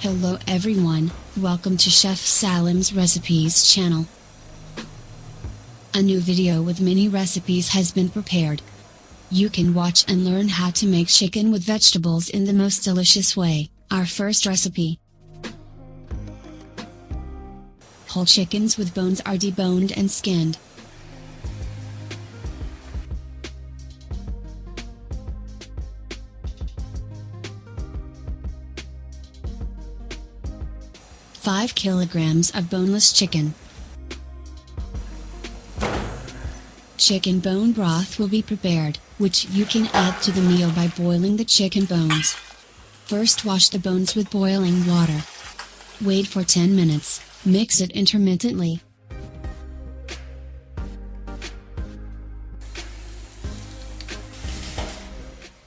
Hello everyone, welcome to Chef Salim's Recipes channel. A new video with many recipes has been prepared. You can watch and learn how to make chicken with vegetables in the most delicious way. Our first recipe. Whole chickens with bones are deboned and skinned. Five kilograms of boneless chicken. Chicken bone broth will be prepared, which you can add to the meal by boiling the chicken bones. First wash the bones with boiling water. Wait for 10 minutes, mix it intermittently.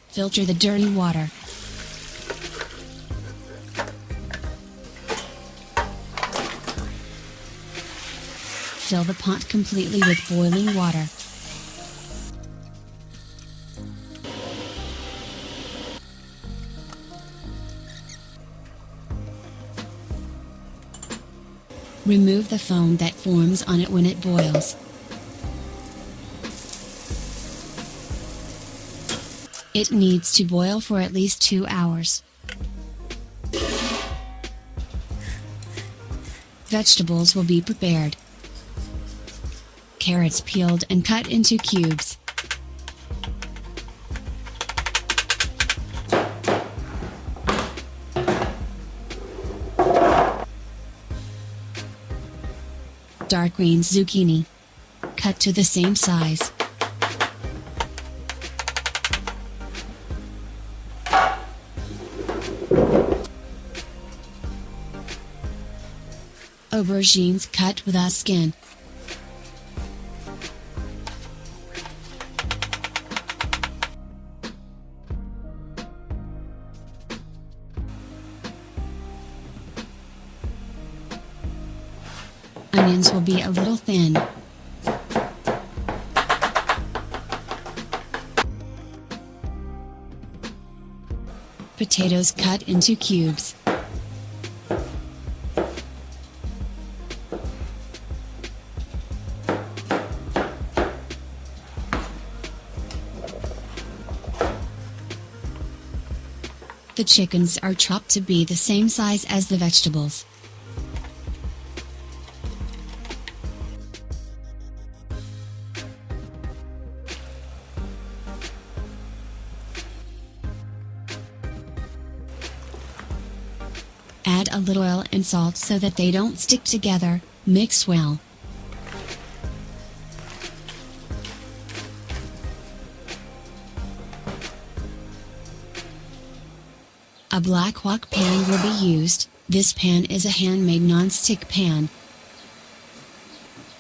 Filter the dirty water. Fill the pot completely with boiling water. Remove the foam that forms on it when it boils. It needs to boil for at least 2 hours. Vegetables will be prepared. Carrots peeled and cut into cubes. Dark green zucchini. Cut to the same size. Aubergines cut without skin. Onions will be a little thin. Potatoes cut into cubes. The chickens are chopped to be the same size as the vegetables. Add a little oil and salt so that they don't stick together. Mix well. A black wok pan will be used. This pan is a handmade non-stick pan.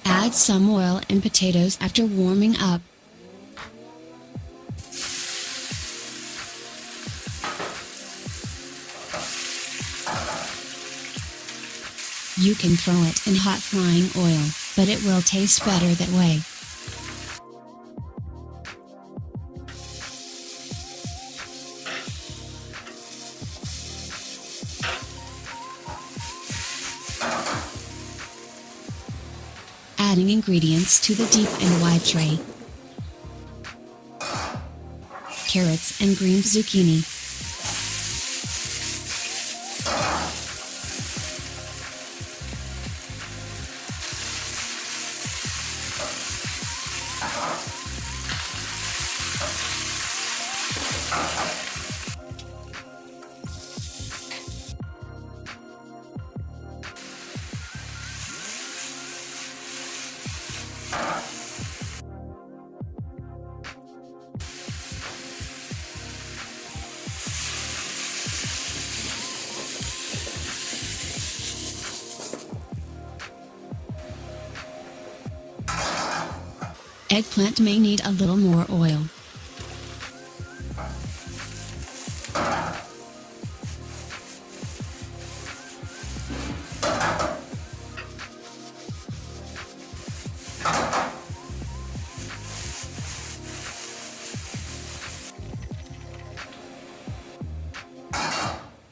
Add some oil and potatoes after warming up. You can throw it in hot frying oil, but it will taste better that way. Adding ingredients to the deep and wide tray. Carrots and green zucchini. Eggplant may need a little more oil.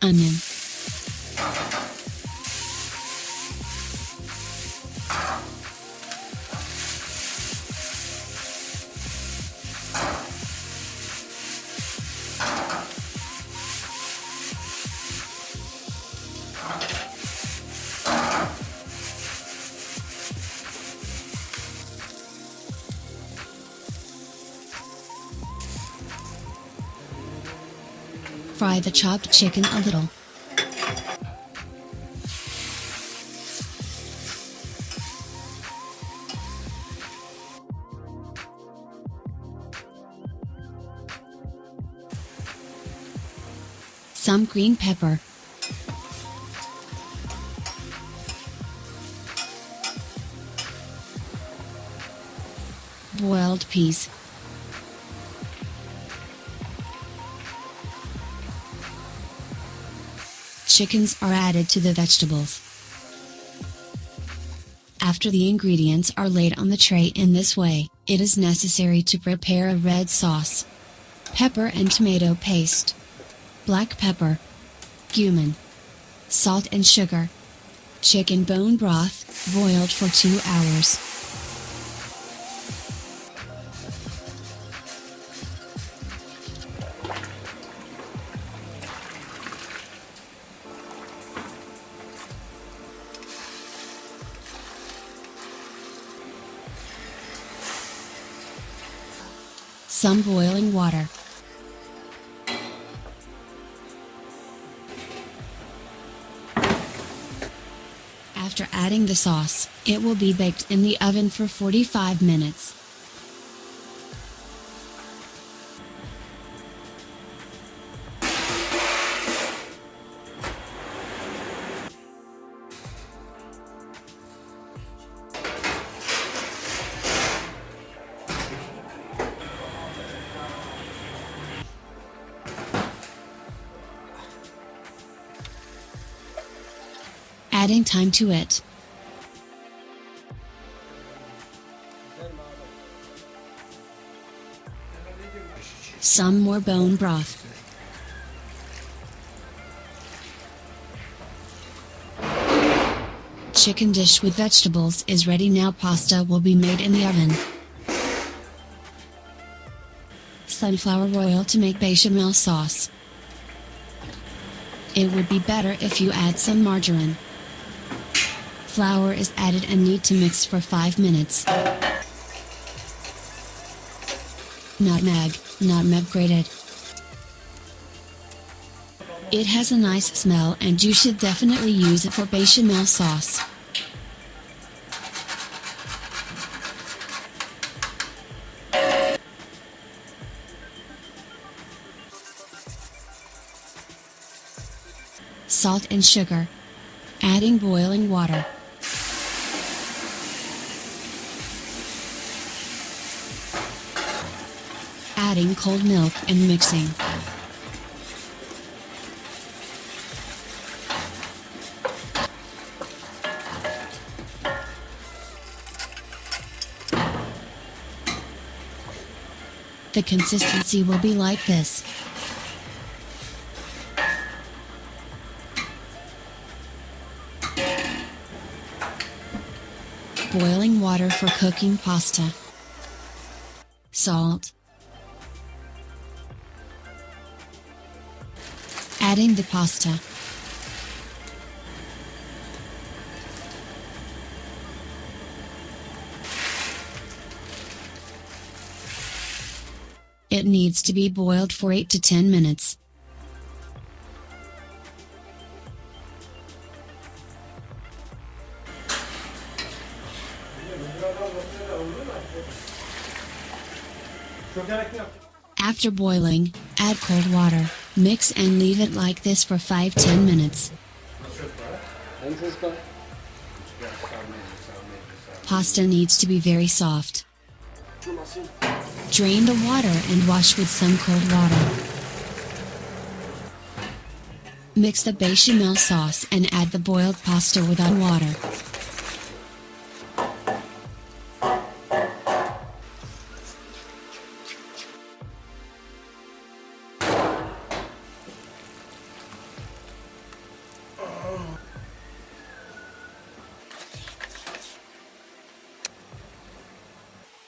Onion. Fry the chopped chicken a little. Some green pepper. Boiled peas. Chickens are added to the vegetables. After the ingredients are laid on the tray in this way, it is necessary to prepare a red sauce. Pepper and tomato paste. Black pepper. Cumin. Salt and sugar. Chicken bone broth, boiled for 2 hours. Some boiling water. After adding the sauce, it will be baked in the oven for 45 minutes. Adding time to it. Some more bone broth. Chicken dish with vegetables is ready now. Pasta will be made in the oven. Sunflower oil to make bechamel sauce. It would be better if you add some margarine. Flour is added and need to mix for 5 minutes. Nutmeg grated. It has a nice smell and you should definitely use it for bechamel sauce. Salt and sugar. Adding boiling water. Adding cold milk and mixing. The consistency will be like this. Boiling water for cooking pasta. Salt. Adding the pasta. It needs to be boiled for 8 to 10 minutes. After boiling, add cold water, mix and leave it like this for 5-10 minutes. Pasta needs to be very soft. Drain the water and wash with some cold water. Mix the bechamel sauce and add the boiled pasta without water.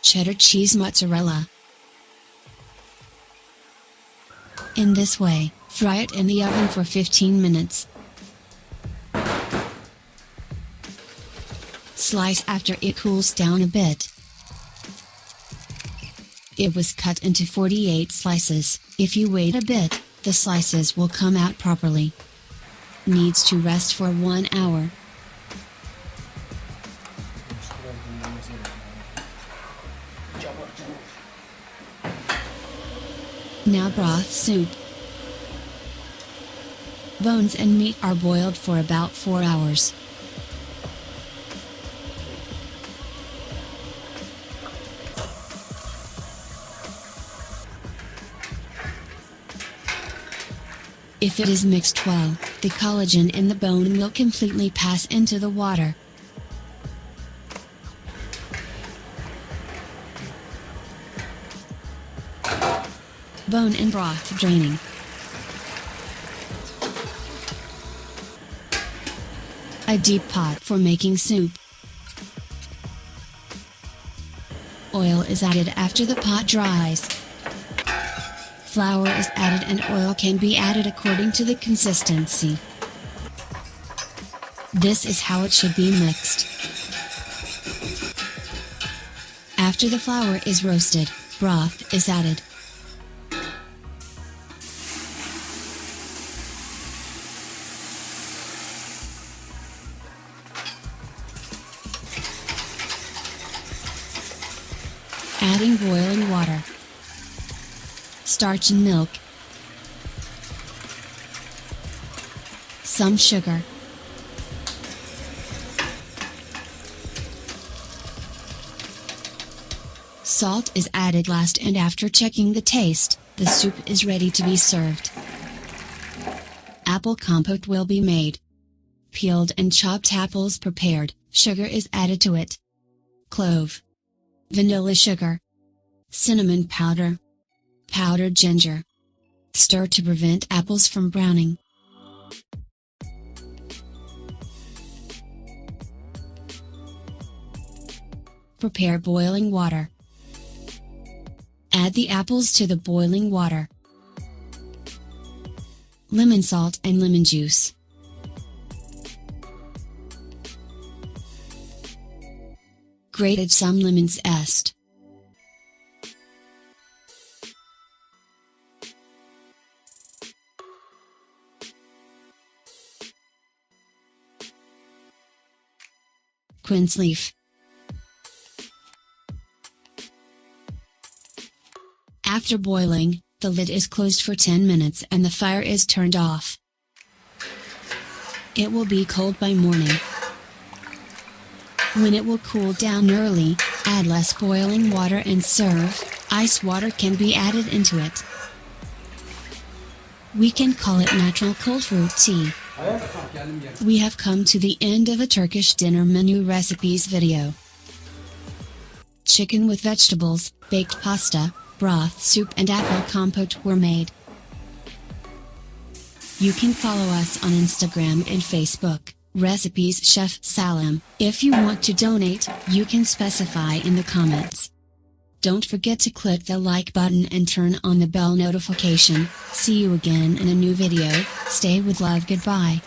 Cheddar cheese mozzarella. In this way, fry it in the oven for 15 minutes. Slice after it cools down a bit. It was cut into 48 slices. If you wait a bit, the slices will come out properly. Needs to rest for 1 hour. Now broth soup. Bones and meat are boiled for about 4 hours. If it is mixed well, the collagen in the bone will completely pass into the water. Bone and broth draining. A deep pot for making soup. Oil is added after the pot dries. Flour is added and oil can be added according to the consistency. This is how it should be mixed. After the flour is roasted, broth is added. Adding boiling water, starch and milk, some sugar, salt is added last, and after checking the taste, the soup is ready to be served. Apple compote will be made. Peeled and chopped apples prepared, sugar is added to it. Clove, vanilla sugar, cinnamon powder, powdered ginger. Stir to prevent apples from browning. Prepare boiling water. Add the apples to the boiling water. Lemon salt and lemon juice. Grated some lemon zest. Quince leaf. After boiling, the lid is closed for 10 minutes and the fire is turned off. It will be cold by morning. When it will cool down early, add less boiling water and serve. Ice water can be added into it. We can call it natural cold fruit tea. We have come to the end of a Turkish dinner menu recipes video. Chicken with vegetables, baked pasta, broth soup and apple compote were made. You can follow us on Instagram and Facebook, Recipes Chef Salim. If you want to donate, you can specify in the comments. Don't forget to click the like button and turn on the bell notification. See you again in a new video. Stay with love. Goodbye.